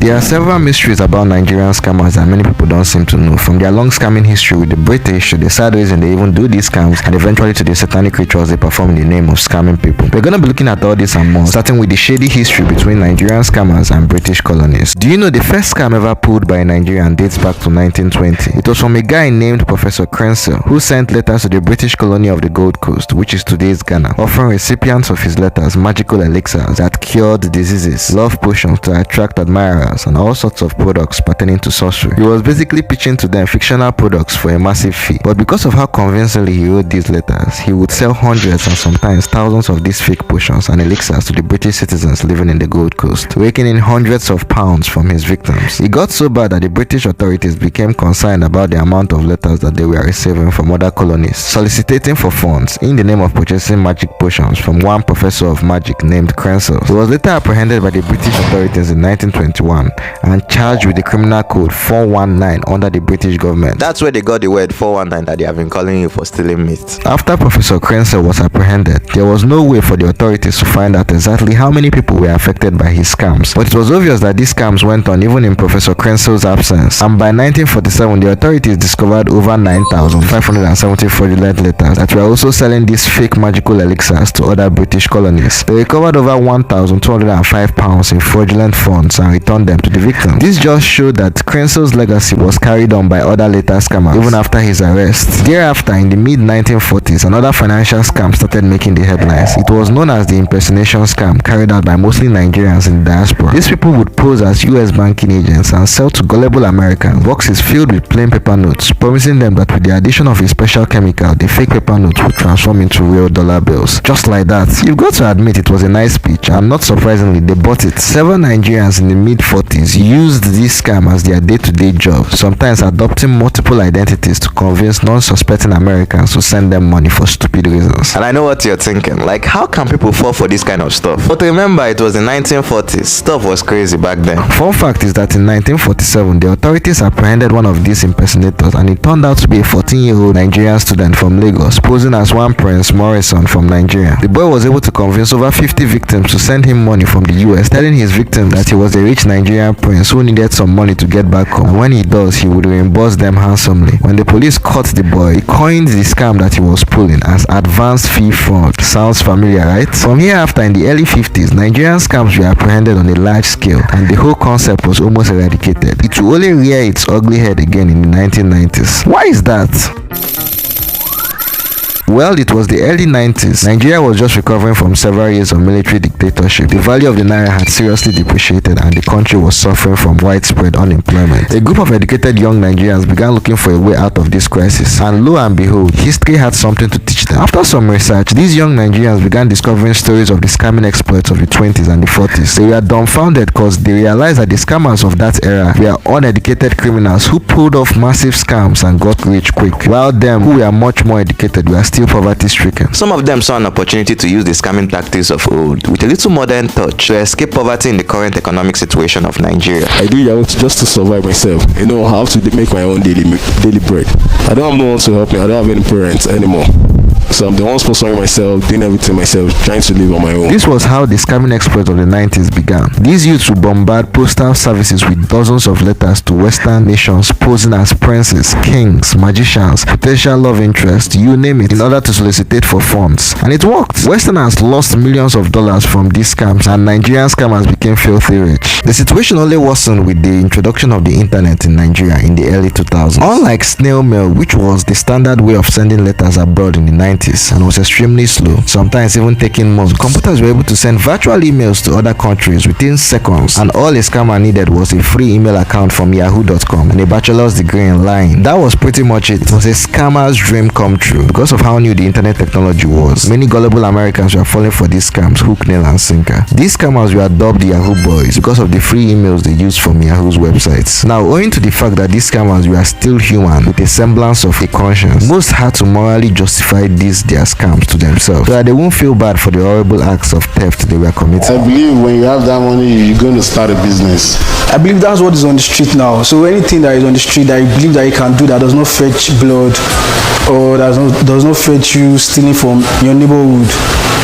There are several mysteries about Nigerian scammers that many people don't seem to know, from their long scamming history with the British to the sad reason they even do these scams, and eventually to the satanic rituals they perform in the name of scamming people. We're gonna be looking at all this and more, starting with the shady history between Nigerian scammers and British colonies. Do you know the first scam ever pulled by a Nigerian dates back to 1920? It was from a guy named Professor Crenshaw, who sent letters to the British colony of the Gold Coast, which is today's Ghana, offering recipients of his letters magical elixirs that cured diseases, love potions to attract admirers, and all sorts of products pertaining to sorcery. He was basically pitching to them fictional products for a massive fee. But because of how convincingly he wrote these letters, he would sell hundreds and sometimes thousands of these fake potions and elixirs to the British citizens living in the Gold Coast, raking in hundreds of pounds from his victims. It got so bad that the British authorities became concerned about the amount of letters that they were receiving from other colonies, soliciting for funds in the name of purchasing magic potions from one professor of magic named Crenshaw. He was later apprehended by the British authorities in 1921 and charged with the criminal code 419 under the British government. That's where they got the word 419 that they have been calling you for stealing meat. After Professor Crenshaw was apprehended, there was no way for the authorities to find out exactly how many people were affected by his scams, but it was obvious that these scams went on even in Professor Crenshaw's absence, and by 1947 the authorities discovered over 9,570 fraudulent letters that were also selling these fake magical elixirs to other British colonies. They recovered over 1,205 pounds in fraudulent funds and returned them to the victims. This just showed that Crenshaw's legacy was carried on by other later scammers even after his arrest. Thereafter, in the mid-1940s, another financial scam started making the headlines. It was known as the Impersonation scam, carried out by mostly Nigerians in the diaspora. These people would pose as US banking agents and sell to gullible Americans boxes filled with plain paper notes, promising them that with the addition of a special chemical, the fake paper notes would transform into real dollar bills. Just like that. You've got to admit it was a nice speech, and not surprisingly, they bought it. Several Nigerians in the mid-40s used this scam as their day-to-day job, sometimes adopting multiple identities to convince non-suspecting Americans to send them money for stupid reasons. And I know what you're thinking, like, how can people fall for this kind of stuff? But remember, it was the 1940s. Stuff was crazy back then. Fun fact is that in 1947, the authorities apprehended one of these impersonators, and it turned out to be a 14-year-old Nigerian student from Lagos, posing as one Prince Morrison from Nigeria. The boy was able to convince over 50 victims to send him money from the US, telling his victims that he was a rich Nigerian prince who needed some money to get back home, and when he does, he would reimburse them handsomely. When the police caught the boy, he coined the scam that he was pulling as advance fee fraud. Sounds familiar, right? From hereafter, in the early 50s, Nigerian scams were apprehended on a large scale, and the whole concept was almost eradicated. It will only rear its ugly head again in the 1990s. Why is that? Well, it was the early 90s. Nigeria was just recovering from several years of military dictatorship. The value of the naira had seriously depreciated, and the country was suffering from widespread unemployment. A group of educated young Nigerians began looking for a way out of this crisis, and lo and behold, history had something to teach them. After some research, these young Nigerians began discovering stories of the scamming exploits of the 20s and the 40s. They were dumbfounded because they realized that the scammers of that era were uneducated criminals who pulled off massive scams and got rich quick, while them who were much more educated were still poverty-stricken. Some of them saw an opportunity to use the scamming tactics of old with a little modern touch to escape poverty in the current economic situation of Nigeria. I do it just to survive myself. You know, I have to make my own daily bread. I don't have no one to help me. I don't have any parents anymore. So I'm the one sponsoring myself, doing everything myself, trying to live on my own. This was how the scamming exploits of the 90s began. These youths would bombard postal services with dozens of letters to Western nations posing as princes, kings, magicians, potential love interests, you name it, in order to solicitate for funds. And it worked. Westerners lost millions of dollars from these scams, and Nigerian scammers became filthy rich. The situation only worsened with the introduction of the internet in Nigeria in the early 2000s. Unlike snail mail, which was the standard way of sending letters abroad in the 90s, and was extremely slow, sometimes even taking months, computers were able to send virtual emails to other countries within seconds, and all a scammer needed was a free email account from yahoo.com and a bachelor's degree in lying. That was pretty much it. It was a scammer's dream come true. Because of how new the internet technology was, many gullible Americans were falling for these scams hook, nail and sinker. These scammers were dubbed the Yahoo boys because of the free emails they used from Yahoo's websites. Now, owing to the fact that these scammers were still human with a semblance of a conscience, most had to morally justify these their scams to themselves so that they won't feel bad for the horrible acts of theft they were committing. I believe when you have that money, you're going to start a business. I believe that's what is on the street now. So anything that is on the street that you believe that you can do that does not fetch blood or does not fetch you stealing from your neighborhood,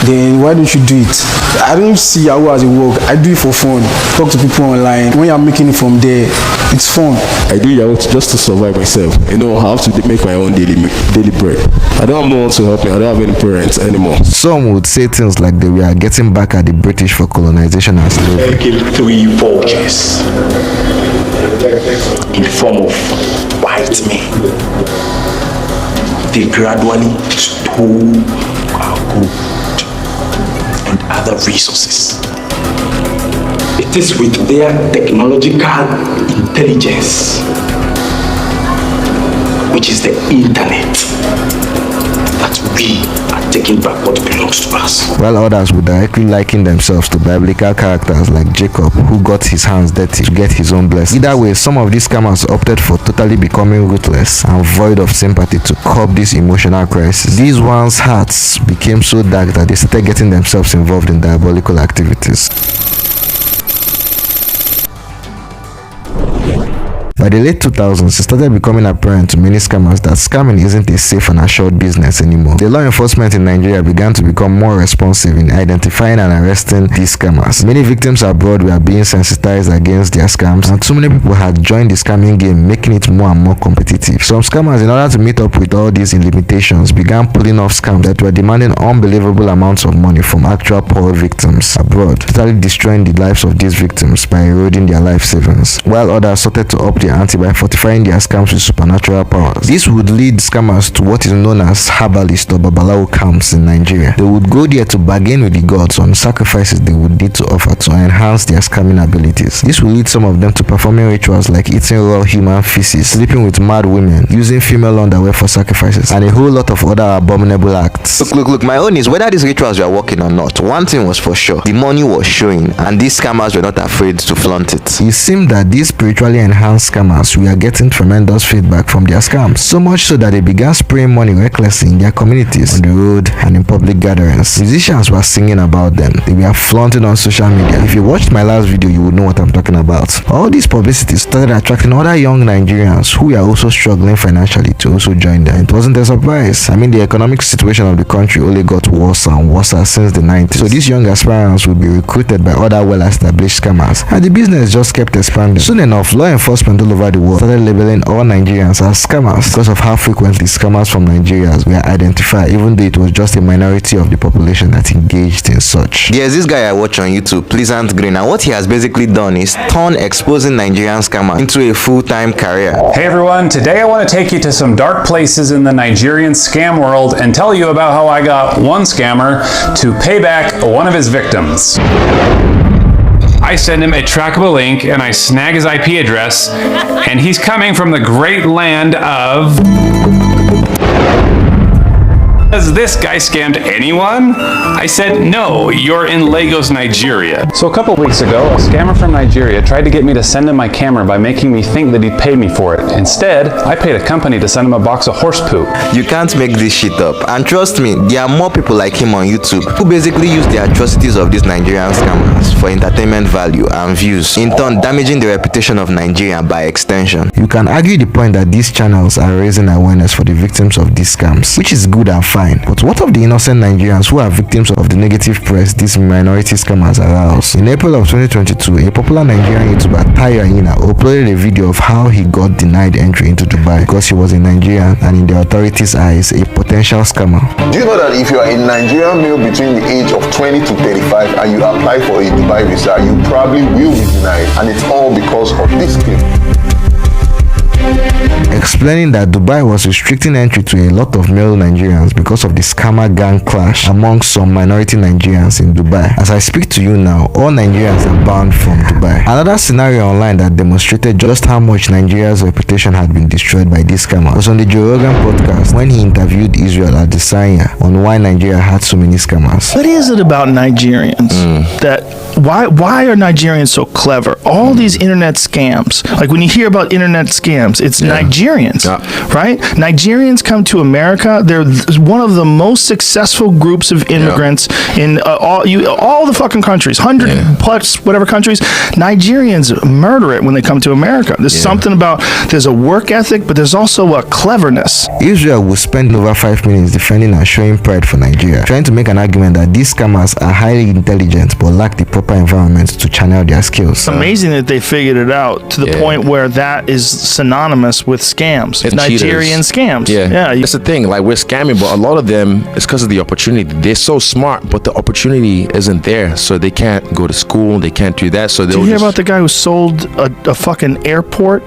then why don't you do it? I don't see Yahoo as a work. I do it for fun. Talk to people online. When you're making it from there, it's fun. I do Yahoo just to survive myself. I have to make my own daily bread. I don't have no one to help me. I don't have any parents anymore. Some would say things like they were getting back at the British for colonization and slavery. I killed 3 vultures in the form of white men. They gradually stole our gold and other resources. It is with their technological intelligence, which is the internet, that we are taking back what belongs to us. While others would directly liken themselves to biblical characters like Jacob, who got his hands dirty to get his own blessing. Either way, some of these scammers opted for totally becoming ruthless and void of sympathy to curb this emotional crisis. These ones' hearts became so dark that they started getting themselves involved in diabolical activities. By the late 2000s, it started becoming apparent to many scammers that scamming isn't a safe and assured business anymore. The law enforcement in Nigeria began to become more responsive in identifying and arresting these scammers. Many victims abroad were being sensitized against their scams, and too many people had joined the scamming game, making it more and more competitive. Some scammers, in order to meet up with all these limitations, began pulling off scams that were demanding unbelievable amounts of money from actual poor victims abroad, totally destroying the lives of these victims by eroding their life savings, while others started to up their ante by fortifying their scams with supernatural powers. This would lead scammers to what is known as herbalist or babalawo camps in Nigeria. They would go there to bargain with the gods on sacrifices they would need to offer to enhance their scamming abilities. This will lead some of them to performing rituals like eating raw human feces, sleeping with mad women, using female underwear for sacrifices, and a whole lot of other abominable acts. Look, my own is whether these rituals were working or not. One thing was for sure, the money was showing, and these scammers were not afraid to flaunt it. It seemed that these spiritually enhanced scammers we are getting tremendous feedback from their scams, so much so that they began spraying money recklessly in their communities, on the road, and in public gatherings. Musicians were singing about them. They were flaunting on social media. If you watched my last video, you would know what I'm talking about. All this publicity started attracting other young Nigerians who were also struggling financially to also join them. It wasn't a surprise. I mean, the economic situation of the country only got worse and worse since the 90s. So these young aspirants would be recruited by other well-established scammers, and the business just kept expanding. Soon enough, law enforcement all over the world started labeling all Nigerians as scammers because of how frequently scammers from Nigeria were identified, even though it was just a minority of the population that engaged in such. There's this guy I watch on YouTube, Pleasant Green, and what he has basically done is turn exposing Nigerian scammers into a full-time career. Hey everyone, today I want to take you to some dark places in the Nigerian scam world and tell you about how I got one scammer to pay back one of his victims. I send him a trackable link and I snag his IP address, and he's coming from the great land of... Has this guy scammed anyone? I said, no, you're in Lagos, Nigeria. So a couple weeks ago, a scammer from Nigeria tried to get me to send him my camera by making me think that he'd pay me for it. Instead, I paid a company to send him a box of horse poop. You can't make this shit up. And trust me, there are more people like him on YouTube who basically use the atrocities of these Nigerian scammers for entertainment value and views, in turn damaging the reputation of Nigeria by extension. You can argue the point that these channels are raising awareness for the victims of these scams, which is good and fine. But what of the innocent Nigerians who are victims of the negative press these minority scammers arouse? In April of 2022, a popular Nigerian YouTuber, Tayo Ayina, uploaded a video of how he got denied entry into Dubai because he was a Nigerian and in the authorities' eyes, a potential scammer. Do you know that if you are a Nigerian male between the age of 20 to 35 and you apply for a Dubai visa, you probably will be denied, and it's all because of this claim? Explaining that Dubai was restricting entry to a lot of male Nigerians because of the scammer gang clash among some minority Nigerians in Dubai. As I speak to you now, all Nigerians are banned from Dubai. Another scenario online that demonstrated just how much Nigeria's reputation had been destroyed by this scammer was on the Joe Rogan podcast when he interviewed Israel Adesanya on why Nigeria had so many scammers. What is it about Nigerians that why are Nigerians so clever? All these internet scams, like when you hear about internet scams, it's Nigerians, right? Nigerians come to America. They're one of the most successful groups of immigrants in all the fucking countries, 100 plus whatever countries. Nigerians murder it when they come to America. There's something about, there's a work ethic, but there's also a cleverness. Israel will spend over 5 minutes defending and showing pride for Nigeria, trying to make an argument that these scammers are highly intelligent but lack the proper environment to channel their skills. It's amazing that they figured it out to the point where that is synonymous with scams. It's Nigerian scams. Yeah. That's the thing. Like, we're scamming, but a lot of them, it's because of the opportunity. They're so smart, but the opportunity isn't there, so they can't go to school. They can't do that. So did you hear about the guy who sold a fucking airport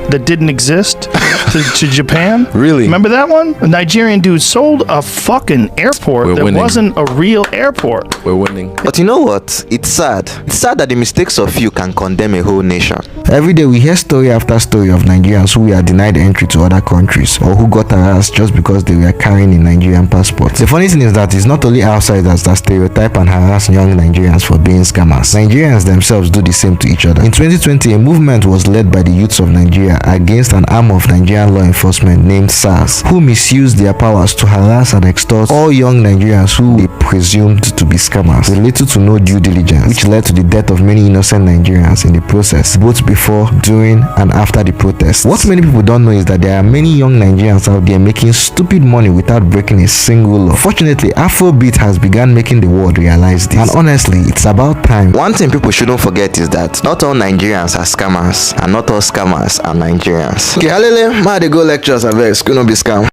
that didn't exist to Japan? Really? Remember that one? A Nigerian dude sold a fucking airport that wasn't a real airport. We're winning. But you know what? It's sad. It's sad that the mistakes of few can condemn a whole nation. Every day we hear story after story of Nigerians who were denied entry to other countries or who got harassed just because they were carrying a Nigerian passport. The funny thing is that it's not only outsiders that stereotype and harass young Nigerians for being scammers. Nigerians themselves do the same to each other. In 2020, a movement was led by the youths of Nigeria against an arm of Nigerian law enforcement named SARS, who misused their powers to harass and extort all young Nigerians who they presumed to be scammers, with little to no due diligence, which led to the death of many innocent Nigerians in the process, both before, during, and after the protests. What many people don't know is that there are many young Nigerians out there making stupid money without breaking a single law. Fortunately, Afrobeat has begun making the world realize this, and honestly, it's about time. One thing people shouldn't forget is that not all Nigerians are scammers, and not all scammers are Nigerians. Okay, halele, ma dey go lectures, abeg, school no be scam.